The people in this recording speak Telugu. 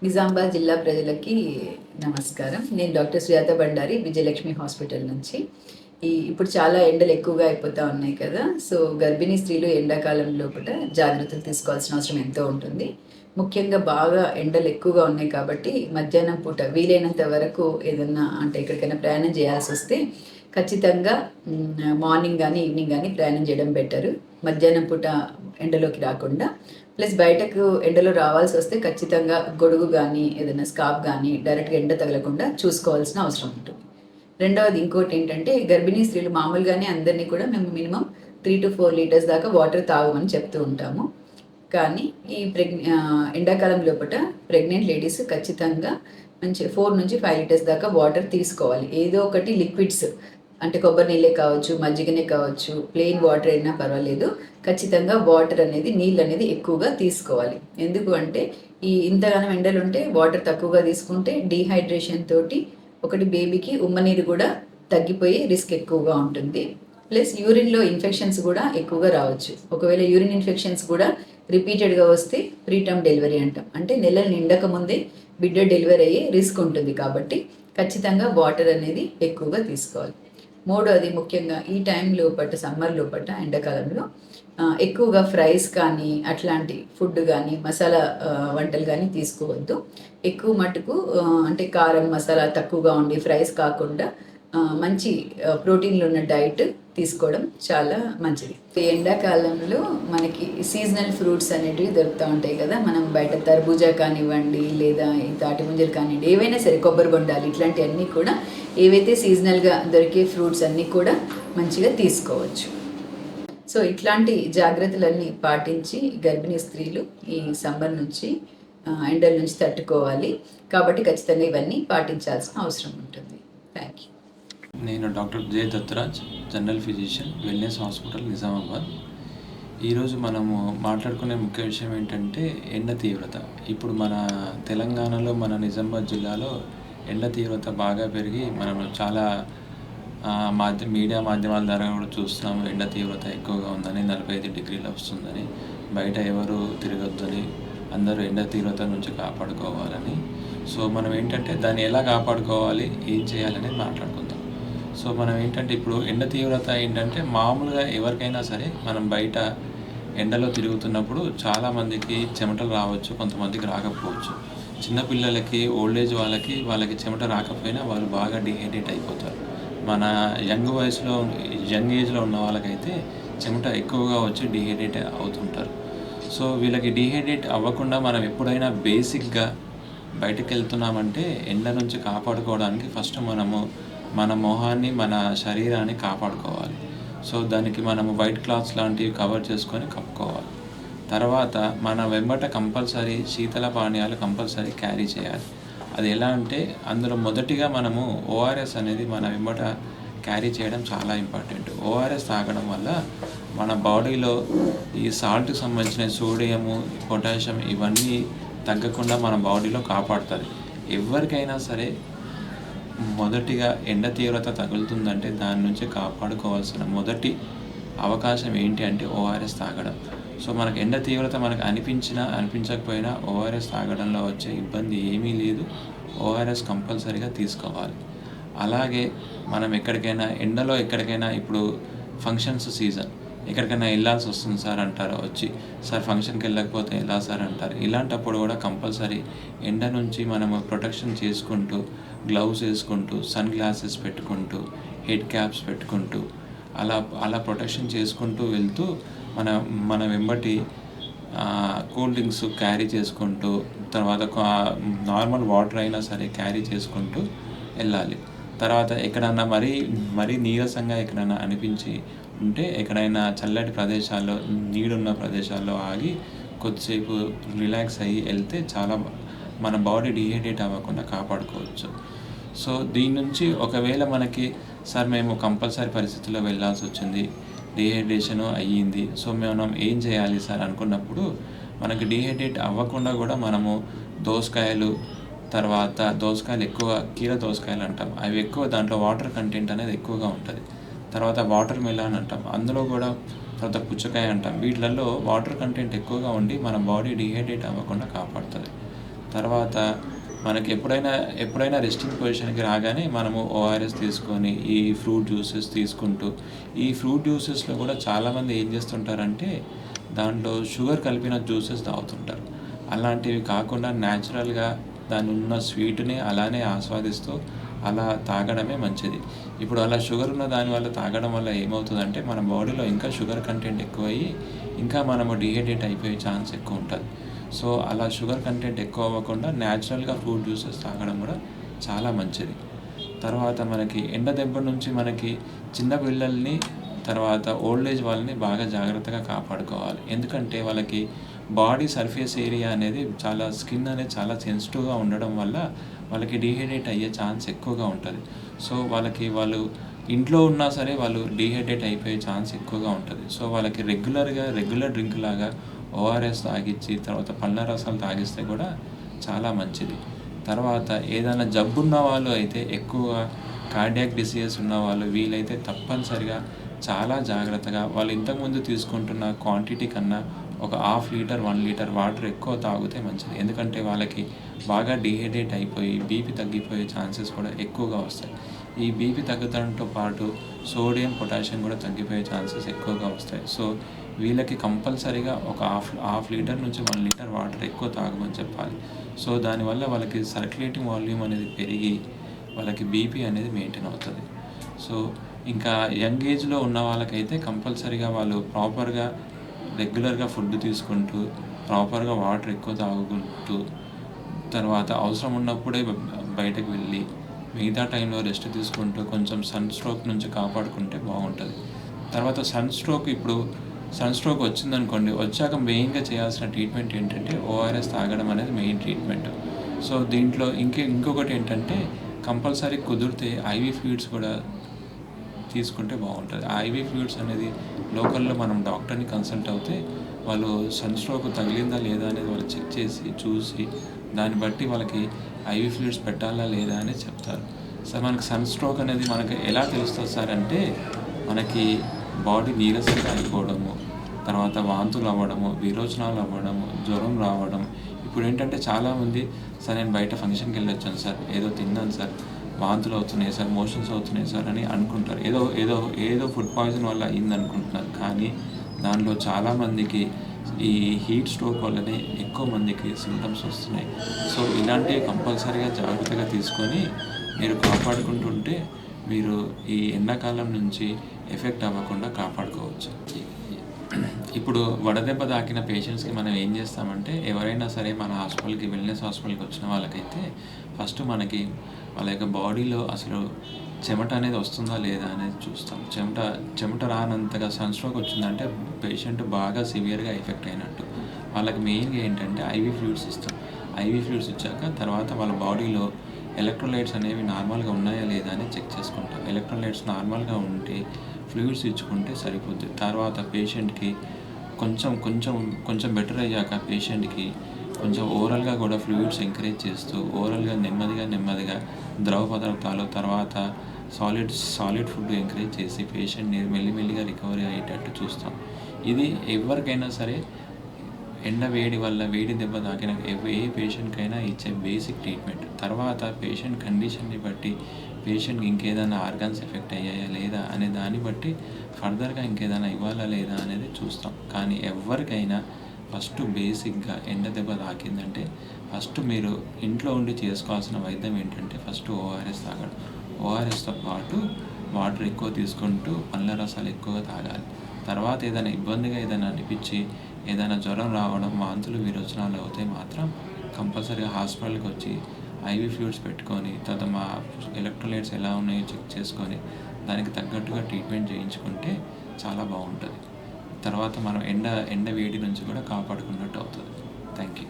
నిజామాబాద్ జిల్లా ప్రజలకి నమస్కారం. నేను డాక్టర్ సుజాత బండారి, విజయలక్ష్మి హాస్పిటల్ నుంచి. ఇప్పుడు చాలా ఎండలు ఎక్కువగా అయిపోతా ఉన్నాయి కదా! సో, గర్భిణీ స్త్రీలు ఎండాకాలం లోపట జాగ్రత్తలు తీసుకోవాల్సిన అవసరం ఎంతో ఉంటుంది. ముఖ్యంగా బాగా ఎండలు ఎక్కువగా ఉన్నాయి కాబట్టి మధ్యాహ్నం పూట వీలైనంత వరకు ఏదన్నా అంటే ఎక్కడికైనా ప్రయాణం చేయాల్సొస్తే ఖచ్చితంగా మార్నింగ్ గానీ, ఈవినింగ్ గానీ ప్రయాణం చేయడం బెటరు. మధ్యాహ్నం పూట ఎండలోకి రాకుండా. ప్లస్ బయటకు ఎండలో రావాల్సొస్తే ఖచ్చితంగా గొడుగు గానీ, ఏదైనా స్కార్ఫ్ గానీ డైరెక్ట్‌గా ఎండ తగలకుండా చూసుకోవాల్సిన అవసరం ఉంటుంది. రెండవది ఇంకోటేంటంటే గర్భిణీ స్త్రీలు మామూలుగానే అందరిని కూడా మేము మినిమమ్ 3-4 లీటర్స్ దాకా వాటర్ తాగమని చెప్తూ ఉంటాము. కానీ ఎండాకాలం లోపట ప్రెగ్నెంట్ లేడీస్ ఖచ్చితంగా 4-5 లీటర్స్ దాకా వాటర్ తీసుకోవాలి. ఏదో ఒకటి లిక్విడ్స్ అంటే కొబ్బరి నీళ్ళే కావచ్చు, మజ్జిగనే కావచ్చు, ప్లెయిన్ వాటర్ అయినా పర్వాలేదు. ఖచ్చితంగా వాటర్ అనేది నీళ్ళనేది ఎక్కువగా తీసుకోవాలి. ఎందుకు అంటే ఇంతగానం ఎండలుంటే వాటర్ తక్కువగా తీసుకుంటే డీహైడ్రేషన్ తోటి ఒకటి బేబీకి ఉమ్మనీరు కూడా తగ్గిపోయే రిస్క్ ఎక్కువగా ఉంటుంది. ప్లస్ యూరిన్‌లో ఇన్ఫెక్షన్స్ కూడా ఎక్కువగా రావచ్చు. ఒకవేళ యూరిన్ ఇన్ఫెక్షన్స్ కూడా రిపీటెడ్‌గా వస్తే ప్రీటర్మ్ డెలివరీ అంటాం. అంటే నెలలు నిండక ముందే బిడ్డ డెలివరీ అయ్యే రిస్క్ ఉంటుంది కాబట్టి ఖచ్చితంగా వాటర్ అనేది ఎక్కువగా తీసుకోవాలి. మూడోది ముఖ్యంగా ఈ టైం లోపట సమ్మర్ లోపట ఎండాకాలంలో ఎక్కువగా ఫ్రైస్ కానీ అట్లాంటి ఫుడ్ కానీ మసాలా వంటలు కానీ తీసుకోవద్దు. ఎక్కువ మటుకు అంటే కారం మసాలా తక్కువగా ఉండి ఫ్రైస్ కాకుండా మంచి ప్రోటీన్లు ఉన్న డైట్ తీసుకోవడం చాలా మంచిది. ఎండాకాలంలో మనకి సీజనల్ ఫ్రూట్స్ అనేటివి దొరుకుతూ ఉంటాయి కదా! మనం బయట తర్బూజా కానివ్వండి, లేదా ఈ తాటి ముంజలు కానివ్వండి, ఏవైనా సరే కొబ్బరి బొండాలు ఇట్లాంటివన్నీ కూడా ఏవైతే సీజనల్‌గా దొరికే ఫ్రూట్స్ అన్నీ కూడా మంచిగా తీసుకోవచ్చు. సో, ఇట్లాంటి జాగ్రత్తలన్నీ పాటించి గర్భిణీ స్త్రీలు ఈ సమ్మర్ నుంచి ఎండల నుంచి తట్టుకోవాలి. కాబట్టి ఖచ్చితంగా ఇవన్నీ పాటించాల్సిన అవసరం ఉంటుంది. Thank you. నేను doctor J Dattaraj, general physician, wellness hospital, Nizamabad. ఈరోజు మనము మాట్లాడుకునే ముఖ్య విషయం ఏంటంటే ఎండ తీవ్రత. ఇప్పుడు మన తెలంగాణలో, మన నిజామాబాద్ జిల్లాలో ఎండ తీవ్రత బాగా పెరిగి మనం చాలా మీడియా మాధ్యమాల ద్వారా కూడా చూస్తున్నాము. ఎండ తీవ్రత ఎక్కువగా ఉందని, 45 డిగ్రీలు వస్తుందని, బయట ఎవరు తిరగొద్దని, అందరూ ఎండ తీవ్రత నుంచి కాపాడుకోవాలని. సో మనం ఏంటంటే దాన్ని ఎలా కాపాడుకోవాలి, ఏం చేయాలనేది మాట్లాడుకుందాం. సో మనం ఏంటంటే ఇప్పుడు ఎండ తీవ్రత ఏంటంటే మామూలుగా ఎవరికైనా సరే మనం బయట ఎండలో తిరుగుతున్నప్పుడు చాలామందికి చెమటలు రావచ్చు, కొంతమందికి రాకపోవచ్చు. చిన్నపిల్లలకి, ఓల్డ్ ఏజ్ వాళ్ళకి చెమట రాకపోయినా వాళ్ళు బాగా డీహైడ్రేట్ అయిపోతారు. మన యంగ్ ఏజ్లో ఉన్న వాళ్ళకైతే చెమట ఎక్కువగా వచ్చి డీహైడ్రేట్ అవుతుంటారు. సో వీళ్ళకి డీహైడ్రేట్ అవ్వకుండా మనం ఎప్పుడైనా బేసిక్గా బయటకు వెళ్తున్నామంటే ఎండ నుంచి కాపాడుకోవడానికి ఫస్ట్ మనము మన మొహాన్ని, మన శరీరాన్ని కాపాడుకోవాలి. సో దానికి మనము వైట్ క్లాత్స్ లాంటివి కవర్ చేసుకొని కప్పుకోవాలి. తర్వాత మన వెంబట కంపల్సరీ శీతల పానీయాలు కంపల్సరీ క్యారీ చేయాలి. అది ఎలా అంటే అందులో మొదటిగా మనము ఓఆర్ఎస్ అనేది మన వెంబట క్యారీ చేయడం చాలా ఇంపార్టెంట్. ఓఆర్ఎస్ తాగడం వల్ల మన బాడీలో ఈ సాల్ట్కి సంబంధించిన సోడియము, పొటాషియం ఇవన్నీ తగ్గకుండా మన బాడీలో కాపాడుతుంది. ఎవరికైనా సరే మొదటిగా ఎండ తీవ్రత తగులుతుందంటే దాని నుంచి కాపాడుకోవాల్సిన మొదటి అవకాశం ఏంటి అంటే ఓఆర్ఎస్ తాగడం. సో మనకు ఎండ తీవ్రత మనకు అనిపించకపోయినా ఓఆర్ఎస్ తాగడంలో వచ్చే ఇబ్బంది ఏమీ లేదు. ఓఆర్ఎస్ కంపల్సరీగా తీసుకోవాలి. అలాగే మనం ఎండలో ఎక్కడికైనా ఇప్పుడు ఫంక్షన్స్ సీజన్ ఎక్కడికైనా వెళ్ళాల్సి వస్తుంది సార్ అంటారు. వచ్చి సార్ ఫంక్షన్కి వెళ్ళకపోతే ఎలా సార్ అంటారు. ఇలాంటప్పుడు కూడా కంపల్సరీ ఎండ నుంచి మనము ప్రొటెక్షన్ చేసుకుంటూ, గ్లౌస్ వేసుకుంటూ, సన్ గ్లాసెస్ పెట్టుకుంటూ, హెడ్ క్యాప్స్ పెట్టుకుంటూ అలా ప్రొటెక్షన్ చేసుకుంటూ వెళ్తూ మన వెంబటి కూల్ డ్రింక్స్ క్యారీ చేసుకుంటూ, తర్వాత నార్మల్ వాటర్ అయినా సరే క్యారీ చేసుకుంటూ వెళ్ళాలి. తర్వాత ఎక్కడన్నా మరీ నీరసంగా ఎక్కడైనా అనిపించి ఉంటే ఎక్కడైనా చల్లటి ప్రదేశాల్లో, నీడున్న ప్రదేశాల్లో ఆగి కొద్దిసేపు రిలాక్స్ అయ్యి వెళ్తే చాలా మన బాడీ డీహైడ్రేట్ అవ్వకుండా కాపాడుకోవచ్చు. సో దీని నుంచి ఒకవేళ మనకి సార్ మేము కంపల్సరీ పరిస్థితుల్లో వెళ్ళాల్సి వచ్చింది, డీహైడ్రేషను అయ్యింది, సో మనం ఏం చేయాలి సార్ అనుకున్నప్పుడు మనకి డీహైడ్రేట్ అవ్వకుండా కూడా మనము దోసకాయలు ఎక్కువ కీర దోసకాయలు అంటాం. అవి ఎక్కువ దాంట్లో వాటర్ కంటెంట్ అనేది ఎక్కువగా ఉంటుంది. తర్వాత వాటర్ మెలాన్ అంటాం, అందులో కూడా తర్వాత పుచ్చకాయ అంటాం. వీటిలలో వాటర్ కంటెంట్ ఎక్కువగా ఉండి మన బాడీ డీహైడ్రేట్ అవ్వకుండా కాపాడుతుంది. తర్వాత మనకి ఎప్పుడైనా రెస్టింగ్ పొజిషన్కి రాగానే మనము ఓఆర్ఎస్ తీసుకొని ఈ ఫ్రూట్ జ్యూసెస్ తీసుకుంటూ, ఈ ఫ్రూట్ జ్యూసెస్లో కూడా చాలామంది ఏం చేస్తుంటారంటే దాంట్లో షుగర్ కలిపిన జ్యూసెస్ తాగుతుంటారు. అలాంటివి కాకుండా న్యాచురల్గా దాని ఉన్న స్వీట్ని అలానే ఆస్వాదిస్తూ అలా తాగడమే మంచిది. ఇప్పుడు అలా షుగర్ ఉన్న దానివల్ల తాగడం వల్ల ఏమవుతుందంటే మన బాడీలో ఇంకా షుగర్ కంటెంట్ ఎక్కువయ్యి ఇంకా మనము డిహైడ్రేట్ అయిపోయే ఛాన్స్ ఎక్కువ ఉంటుంది. సో అలా షుగర్ కంటెంట్ ఎక్కువ అవ్వకుండా న్యాచురల్గా ఫ్రూట్ జ్యూసెస్ తాగడం కూడా చాలా మంచిది. తర్వాత మనకి ఎండ దెబ్బ నుంచి మనకి చిన్న పిల్లల్ని, తర్వాత ఓల్డ్ ఏజ్ వాళ్ళని బాగా జాగ్రత్తగా కాపాడుకోవాలి. ఎందుకంటే వాళ్ళకి బాడీ సర్ఫేస్ ఏరియా అనేది స్కిన్ అనేది చాలా సెన్సిటివ్గా ఉండడం వల్ల వాళ్ళకి డిహైడ్రేట్ అయ్యే ఛాన్స్ ఎక్కువగా ఉంటుంది. సో వాళ్ళు ఇంట్లో ఉన్నా సరే వాళ్ళు డిహైడ్రేట్ అయిపోయే ఛాన్స్ ఎక్కువగా ఉంటుంది. సో వాళ్ళకి రెగ్యులర్ డ్రింక్ లాగా ఓఆర్ఎస్ తాగించి తర్వాత పళ్ళ రసాలు తాగిస్తే కూడా చాలా మంచిది. తర్వాత ఏదైనా జబ్బు ఉన్న వాళ్ళు అయితే ఎక్కువగా కార్డియాక్ డిసీజెస్ ఉన్న వాళ్ళు వీలైతే తప్పనిసరిగా చాలా జాగ్రత్తగా వాళ్ళు ఇంతకుముందు తీసుకుంటున్న క్వాంటిటీ కన్నా ఒక 1/2 లీటర్ 1 లీటర్ వాటర్ ఎక్కువ తాగితే మంచిది. ఎందుకంటే వాళ్ళకి బాగా డిహైడ్రేట్ అయిపోయి బీపీ తగ్గిపోయే ఛాన్సెస్ కూడా ఎక్కువగా వస్తాయి. ఈ బీపీ తగ్గడంతో పాటు సోడియం పొటాషియం కూడా తగ్గిపోయే ఛాన్సెస్ ఎక్కువగా వస్తాయి. సో వీళ్ళకి కంపల్సరీగా ఒక హాఫ్ లీటర్ నుంచి 1 లీటర్ వాటర్ ఎక్కువ తాగమని చెప్పాలి. సో దానివల్ల వాళ్ళకి సర్క్యులేటింగ్ వాల్యూమ్ అనేది పెరిగి వాళ్ళకి బీపీ అనేది మెయింటైన్ అవుతుంది. సో ఇంకా యంగ్ ఏజ్లో ఉన్న వాళ్ళకైతే కంపల్సరీగా వాళ్ళు ప్రాపర్గా రెగ్యులర్గా ఫుడ్ తీసుకుంటూ ప్రాపర్గా వాటర్ ఎక్కువ తాగుకుంటూ తర్వాత అవసరం ఉన్నప్పుడే బయటకు వెళ్ళి మిగతా టైంలో రెస్ట్ తీసుకుంటూ కొంచెం సన్ స్ట్రోక్ నుంచి కాపాడుకుంటే బాగుంటుంది. తర్వాత సన్ స్ట్రోక్ వచ్చిందనుకోండి, వచ్చాక మెయిన్గా చేయాల్సిన ట్రీట్మెంట్ ఏంటంటే ఓఆర్ఎస్ తాగడం అనేది మెయిన్ ట్రీట్మెంట్. సో దీంట్లో ఇంకొకటి ఏంటంటే కంపల్సరీ కుదిరితే ఐవీ ఫ్లూయిడ్స్ కూడా తీసుకుంటే బాగుంటుంది. ఆ ఐవీ ఫ్లూయిడ్స్ అనేది లోకల్లో మనం డాక్టర్ని కన్సల్ట్ అవుతే వాళ్ళు సన్ స్ట్రోక్ తగిలిందా లేదా అనేది వాళ్ళు చెక్ చేసి చూసి దాన్ని బట్టి వాళ్ళకి ఐవీ ఫ్లూయిడ్స్ పెట్టాలా లేదా అనేది చెప్తారు. సార్ మనకి సన్ స్ట్రోక్ అనేది మనకి ఎలా తెలుస్తుంది సార్ అంటే మనకి బాడీ నీరసంగా అయిపోవడము, తర్వాత వాంతులు అవ్వడము, విరోచనాలు అవ్వడము, జ్వరం రావడం. ఇప్పుడు ఏంటంటే చాలామంది సార్ నేను బయట ఫంక్షన్కి వెళ్ళి వచ్చాను సార్, ఏదో తిన్నాను సార్, వాంతులు అవుతున్నాయి సార్, మోషన్స్ అవుతున్నాయి సార్ అని అనుకుంటారు. ఏదో ఫుడ్ పాయిజన్ వల్ల అయింది అనుకుంటున్నారు. కానీ దానిలో చాలామందికి ఈ హీట్ స్ట్రోక్ వల్లనే ఎక్కువ మందికి సింటమ్స్ వస్తున్నాయి. సో ఇలాంటివి కంపల్సరీగా జాగ్రత్తగా తీసుకొని మీరు కాపాడుకుంటుంటే మీరు ఈ ఎండాకాలం నుంచి ఎఫెక్ట్ అవ్వకుండా కాపాడుకోవచ్చు. ఇప్పుడు వడదెబ్బ తాకిన పేషెంట్స్కి మనం ఏం చేస్తామంటే ఎవరైనా సరే మన వెల్నెస్ హాస్పిటల్కి వచ్చిన వాళ్ళకైతే ఫస్ట్ మనకి వాళ్ళ యొక్క బాడీలో అసలు చెమట అనేది వస్తుందా లేదా అనేది చూస్తాం. చెమట రానంతగా సన్ స్ట్రోక్ వచ్చిందంటే పేషెంట్ బాగా సివియర్గా ఎఫెక్ట్ అయినట్టు. వాళ్ళకి మెయిన్గా ఏంటంటే ఐవీ ఫ్లూయిడ్స్ ఇస్తాం. ఐవీ ఫ్లూయిడ్స్ ఇచ్చాక తర్వాత వాళ్ళ బాడీలో ఎలక్ట్రోలైట్స్ అనేవి నార్మల్గా ఉన్నాయా లేదా అని చెక్ చేసుకుంటాం. ఎలక్ట్రోలైట్స్ నార్మల్గా ఉంటే ఫ్లూయిడ్స్ ఇచ్చుకుంటే సరిపోద్ది. తర్వాత పేషెంట్కి కొంచెం బెటర్ అయ్యాక పేషెంట్కి కొంచెం ఓరల్గా కూడా ఫ్లూయిడ్స్ ఎంకరేజ్ చేస్తూ ఓరల్గా నెమ్మదిగా ద్రవ పదార్థాలు తర్వాత సాలిడ్ ఫుడ్ ఎంకరేజ్ చేసి పేషెంట్ని మెల్లిమెల్లిగా రికవరీ అయ్యేటట్టు చూస్తాం. ఇది ఎవరికైనా సరే వేడి వల్ల వేడి దెబ్బ తాకిన ఏ పేషెంట్కైనా ఇచ్చే బేసిక్ ట్రీట్మెంట్. తర్వాత పేషెంట్ కండిషన్ని బట్టి పేషెంట్కి ఇంకేదైనా ఆర్గాన్స్ ఎఫెక్ట్ అయ్యాయా లేదా అనే దాన్ని బట్టి ఫర్దర్గా ఇంకేదైనా ఇవ్వాలా లేదా అనేది చూస్తాం. కానీ ఎవరికైనా ఫస్ట్ బేసిక్గా ఎండ దెబ్బ తాకిందంటే ఫస్ట్ మీరు ఇంట్లో ఉండి చేసుకోవాల్సిన వైద్యం ఏంటంటే ఫస్ట్ ఓఆర్ఎస్ తాగడం. ఓఆర్ఎస్తో పాటు వాటర్ ఎక్కువ తీసుకుంటూ పండ్ల రసాలు ఎక్కువగా తాగాలి. తర్వాత ఏదైనా అనిపించి ఏదైనా జ్వరం రావడం, వాంతులు విరోచనాలు అవుతే మాత్రం కంపల్సరీగా హాస్పిటల్కి వచ్చి ఐవీ ఫ్లూయిడ్స్ పెట్టుకొని తర్వాత మా ఎలక్ట్రోలైట్స్ ఎలా ఉన్నాయో చెక్ చేసుకొని దానికి తగ్గట్టుగా ట్రీట్మెంట్ చేయించుకుంటే చాలా బాగుంటుంది. తర్వాత మనం ఎండ వేడి నుంచి కూడా కాపాడుకున్నట్టు అవుతుంది. Thank you.